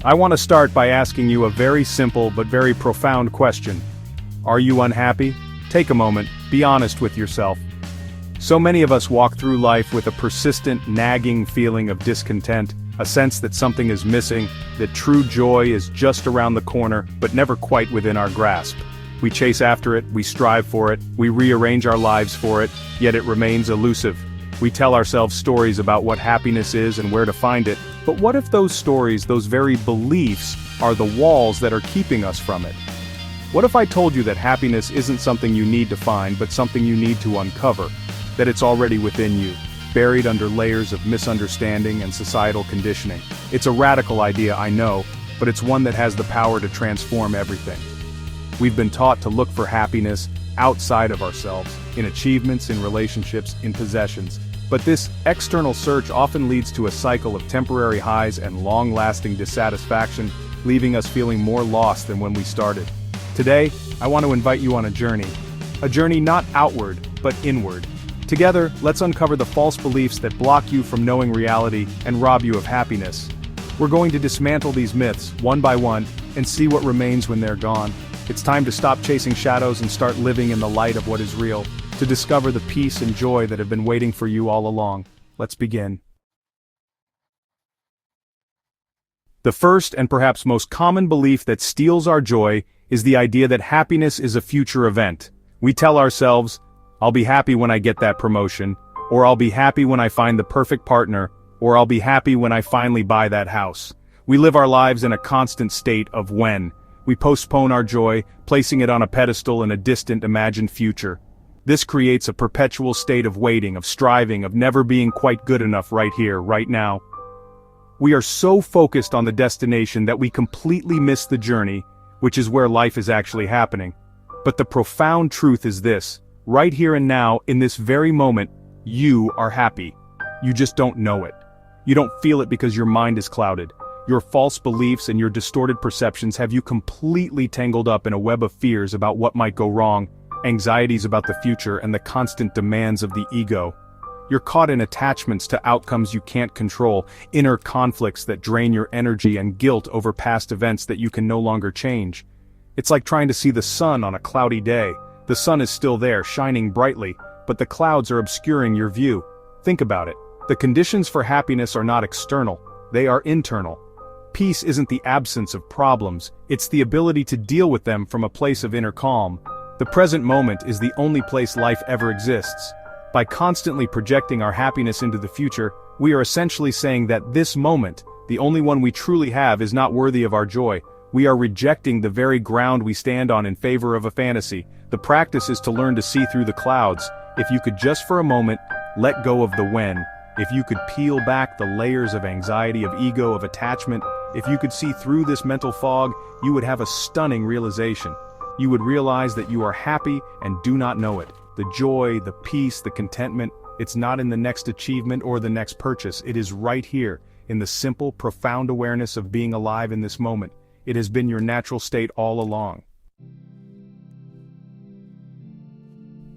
I want to start by asking you a very simple but very profound question. Are you unhappy? Take a moment, be honest with yourself. So many of us walk through life with a persistent, nagging feeling of discontent, a sense that something is missing, that true joy is just around the corner, but never quite within our grasp. We chase after it, we strive for it, we rearrange our lives for it, yet it remains elusive. We tell ourselves stories about what happiness is and where to find it, but what if those stories, those very beliefs, are the walls that are keeping us from it? What if I told you that happiness isn't something you need to find, but something you need to uncover? That it's already within you, buried under layers of misunderstanding and societal conditioning. It's a radical idea, I know, but it's one that has the power to transform everything. We've been taught to look for happiness outside of ourselves, in achievements, in relationships, in possessions. But this external search often leads to a cycle of temporary highs and long-lasting dissatisfaction, leaving us feeling more lost than when we started. Today, I want to invite you on a journey not outward, but inward. Together, let's uncover the false beliefs that block you from knowing reality and rob you of happiness. We're going to dismantle these myths, one by one, and see what remains when they're gone. It's time to stop chasing shadows and start living in the light of what is real, to discover the peace and joy that have been waiting for you all along. Let's begin. The first and perhaps most common belief that steals our joy is the idea that happiness is a future event. We tell ourselves, I'll be happy when I get that promotion, or I'll be happy when I find the perfect partner, or I'll be happy when I finally buy that house. We live our lives in a constant state of when. We postpone our joy, placing it on a pedestal in a distant imagined future. This creates a perpetual state of waiting, of striving, of never being quite good enough right here, right now. We are so focused on the destination that we completely miss the journey, which is where life is actually happening. But the profound truth is this: right here and now, in this very moment, you are happy. You just don't know it. You don't feel it because your mind is clouded. Your false beliefs and your distorted perceptions have you completely tangled up in a web of fears about what might go wrong, anxieties about the future, and the constant demands of the ego. You're caught in attachments to outcomes you can't control, inner conflicts that drain your energy, and guilt over past events that you can no longer change. It's like trying to see the sun on a cloudy day. The sun is still there, shining brightly, but the clouds are obscuring your view. Think about it. The conditions for happiness are not external, they are internal. Peace isn't the absence of problems, it's the ability to deal with them from a place of inner calm. The present moment is the only place life ever exists. By constantly projecting our happiness into the future, we are essentially saying that this moment, the only one we truly have, is not worthy of our joy. We are rejecting the very ground we stand on in favor of a fantasy. The practice is to learn to see through the clouds. If you could just for a moment, let go of the when. If you could peel back the layers of anxiety, of ego, of attachment, if you could see through this mental fog, you would have a stunning realization. You would realize that you are happy and do not know it. The joy, the peace, the contentment, it's not in the next achievement or the next purchase. It is right here, in the simple, profound awareness of being alive in this moment. It has been your natural state all along.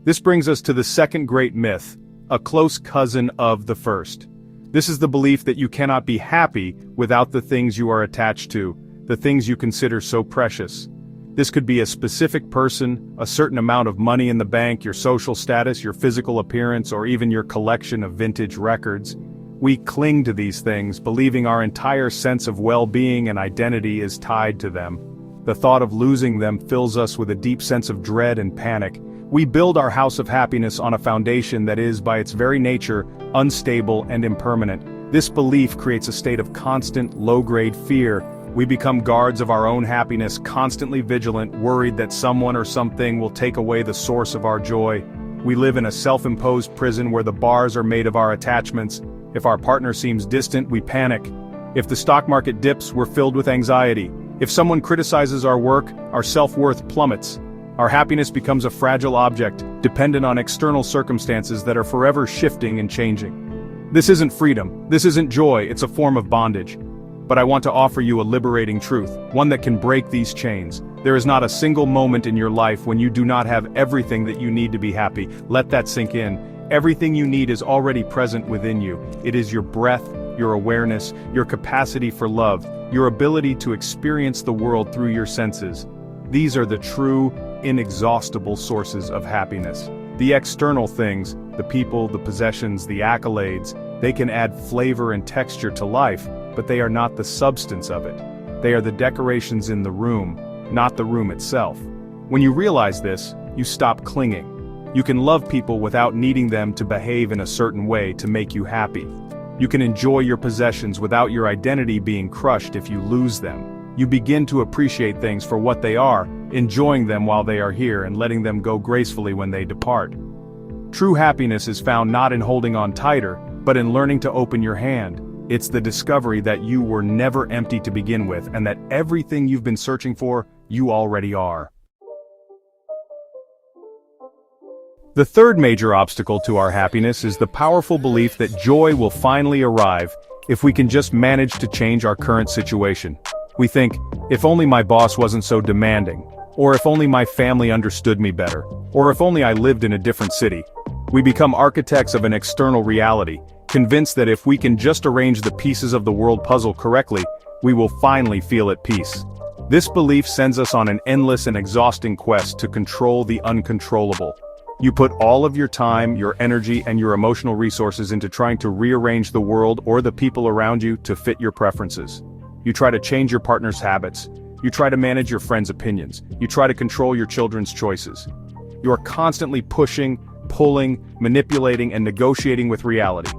This brings us to the second great myth, a close cousin of the first. This is the belief that you cannot be happy without the things you are attached to, the things you consider so precious. This could be a specific person, a certain amount of money in the bank, your social status, your physical appearance, or even your collection of vintage records. We cling to these things, believing our entire sense of well-being and identity is tied to them. The thought of losing them fills us with a deep sense of dread and panic. We build our house of happiness on a foundation that is, by its very nature, unstable and impermanent. This belief creates a state of constant, low-grade fear. We become guards of our own happiness, constantly vigilant, worried that someone or something will take away the source of our joy. We live in a self-imposed prison where the bars are made of our attachments. If our partner seems distant, we panic. If the stock market dips, we're filled with anxiety. If someone criticizes our work, our self-worth plummets. Our happiness becomes a fragile object, dependent on external circumstances that are forever shifting and changing. This isn't freedom, this isn't joy, it's a form of bondage. But I want to offer you a liberating truth, one that can break these chains. There is not a single moment in your life when you do not have everything that you need to be happy. Let that sink in. Everything you need is already present within you. It is your breath, your awareness, your capacity for love, your ability to experience the world through your senses. These are the true, inexhaustible sources of happiness. The external things, the people, the possessions, the accolades, they can add flavor and texture to life, but they are not the substance of it. They are the decorations in the room, not the room itself. When you realize this, you stop clinging. You can love people without needing them to behave in a certain way to make you happy. You can enjoy your possessions without your identity being crushed if you lose them. You begin to appreciate things for what they are, enjoying them while they are here and letting them go gracefully when they depart. True happiness is found not in holding on tighter, but in learning to open your hand. It's the discovery that you were never empty to begin with and that everything you've been searching for, you already are. The third major obstacle to our happiness is the powerful belief that joy will finally arrive if we can just manage to change our current situation. We think, if only my boss wasn't so demanding, or if only my family understood me better, or if only I lived in a different city. We become architects of an external reality, convinced that if we can just arrange the pieces of the world puzzle correctly, we will finally feel at peace. This belief sends us on an endless and exhausting quest to control the uncontrollable. You put all of your time, your energy, and your emotional resources into trying to rearrange the world or the people around you to fit your preferences. You try to change your partner's habits. You try to manage your friends' opinions. You try to control your children's choices. You are constantly pushing, pulling, manipulating, and negotiating with reality.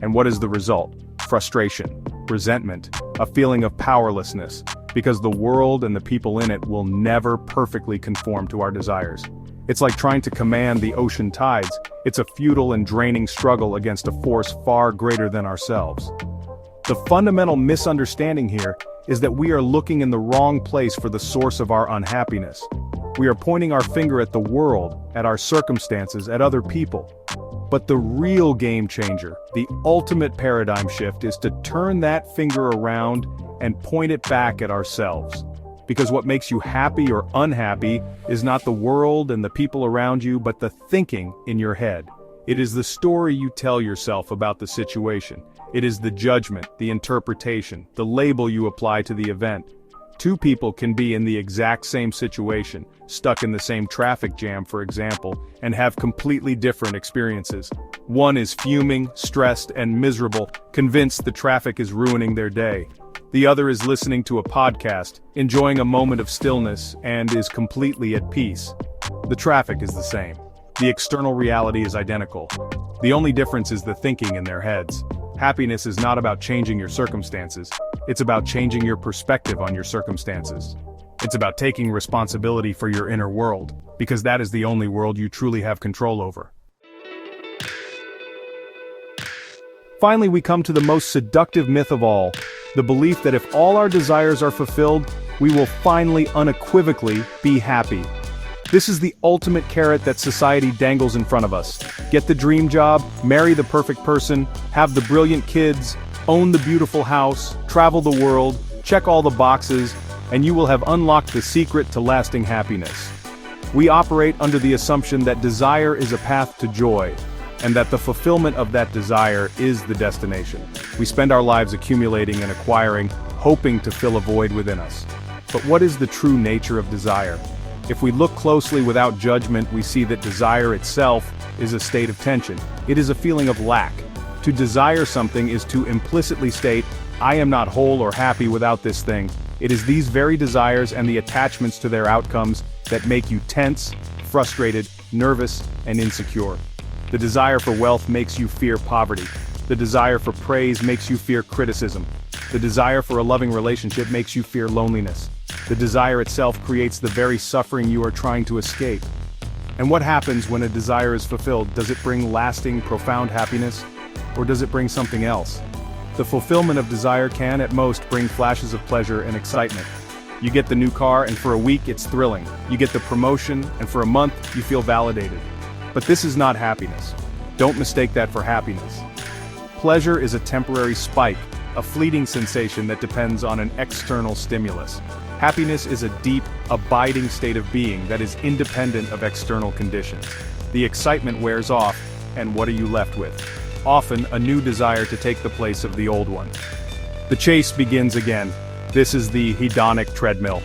And what is the result? Frustration, resentment, a feeling of powerlessness, because the world and the people in it will never perfectly conform to our desires. It's like trying to command the ocean tides. It's a futile and draining struggle against a force far greater than ourselves. The fundamental misunderstanding here is that we are looking in the wrong place for the source of our unhappiness. We are pointing our finger at the world, at our circumstances, at other people. But the real game changer, the ultimate paradigm shift, is to turn that finger around and point it back at ourselves. Because what makes you happy or unhappy is not the world and the people around you, but the thinking in your head. It is the story you tell yourself about the situation. It is the judgment, the interpretation, the label you apply to the event. Two people can be in the exact same situation, stuck in the same traffic jam, for example, and have completely different experiences. One is fuming, stressed, and miserable, convinced the traffic is ruining their day. The other is listening to a podcast, enjoying a moment of stillness, and is completely at peace. The traffic is the same. The external reality is identical. The only difference is the thinking in their heads. Happiness is not about changing your circumstances. It's about changing your perspective on your circumstances. It's about taking responsibility for your inner world, because that is the only world you truly have control over. Finally, we come to the most seductive myth of all, the belief that if all our desires are fulfilled, we will finally unequivocally be happy. This is the ultimate carrot that society dangles in front of us. Get the dream job, marry the perfect person, have the brilliant kids, own the beautiful house, travel the world, check all the boxes, and you will have unlocked the secret to lasting happiness. We operate under the assumption that desire is a path to joy, and that the fulfillment of that desire is the destination. We spend our lives accumulating and acquiring, hoping to fill a void within us. But what is the true nature of desire? If we look closely without judgment, we see that desire itself is a state of tension. It is a feeling of lack. To desire something is to implicitly state, I am not whole or happy without this thing. It is these very desires and the attachments to their outcomes that make you tense, frustrated, nervous, and insecure. The desire for wealth makes you fear poverty. The desire for praise makes you fear criticism. The desire for a loving relationship makes you fear loneliness. The desire itself creates the very suffering you are trying to escape. And what happens when a desire is fulfilled? Does it bring lasting, profound happiness? Or does it bring something else? The fulfillment of desire can, at most, bring flashes of pleasure and excitement. You get the new car, and for a week it's thrilling. You get the promotion, and for a month you feel validated. But this is not happiness. Don't mistake that for happiness. Pleasure is a temporary spike, a fleeting sensation that depends on an external stimulus. Happiness is a deep, abiding state of being that is independent of external conditions. The excitement wears off, And what are you left with? Often, a new desire to take the place of the old one. The chase begins again. This is the hedonic treadmill.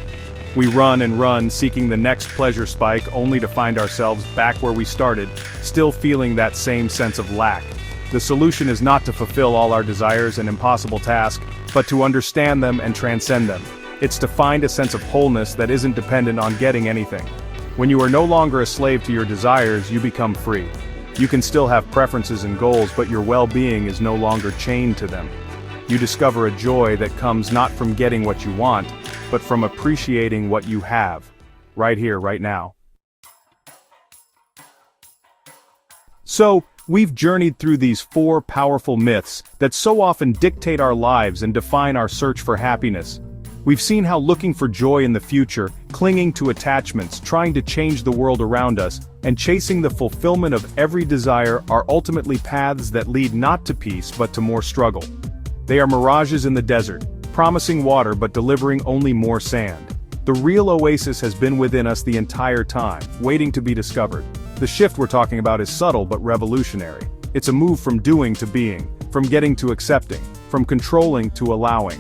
We run and run, seeking the next pleasure spike, only to find ourselves back where we started, still feeling that same sense of lack. The solution is not to fulfill all our desires, an impossible task, but to understand them and transcend them. It's to find a sense of wholeness that isn't dependent on getting anything. When you are no longer a slave to your desires, you become free. You can still have preferences and goals, but your well-being is no longer chained to them. You discover a joy that comes not from getting what you want, but from appreciating what you have, right here, right now. So, we've journeyed through these 4 powerful myths that so often dictate our lives and define our search for happiness. We've seen how looking for joy in the future, clinging to attachments, trying to change the world around us, and chasing the fulfillment of every desire are ultimately paths that lead not to peace but to more struggle. They are mirages in the desert, promising water but delivering only more sand. The real oasis has been within us the entire time, waiting to be discovered. The shift we're talking about is subtle but revolutionary. It's a move from doing to being, from getting to accepting, from controlling to allowing.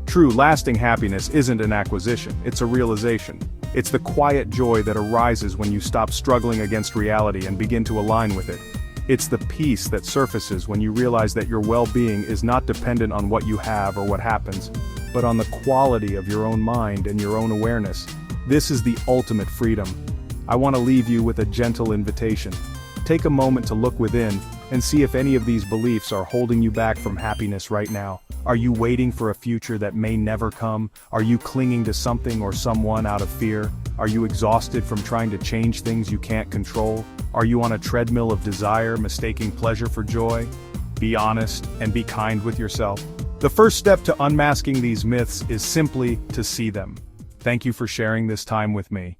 True, lasting happiness isn't an acquisition, it's a realization. It's the quiet joy that arises when you stop struggling against reality and begin to align with it. It's the peace that surfaces when you realize that your well-being is not dependent on what you have or what happens, but on the quality of your own mind and your own awareness. This is the ultimate freedom. I want to leave you with a gentle invitation. Take a moment to look within and see if any of these beliefs are holding you back from happiness right now. Are you waiting for a future that may never come? Are you clinging to something or someone out of fear? Are you exhausted from trying to change things you can't control? Are you on a treadmill of desire, mistaking pleasure for joy? Be honest and be kind with yourself. The first step to unmasking these myths is simply to see them. Thank you for sharing this time with me.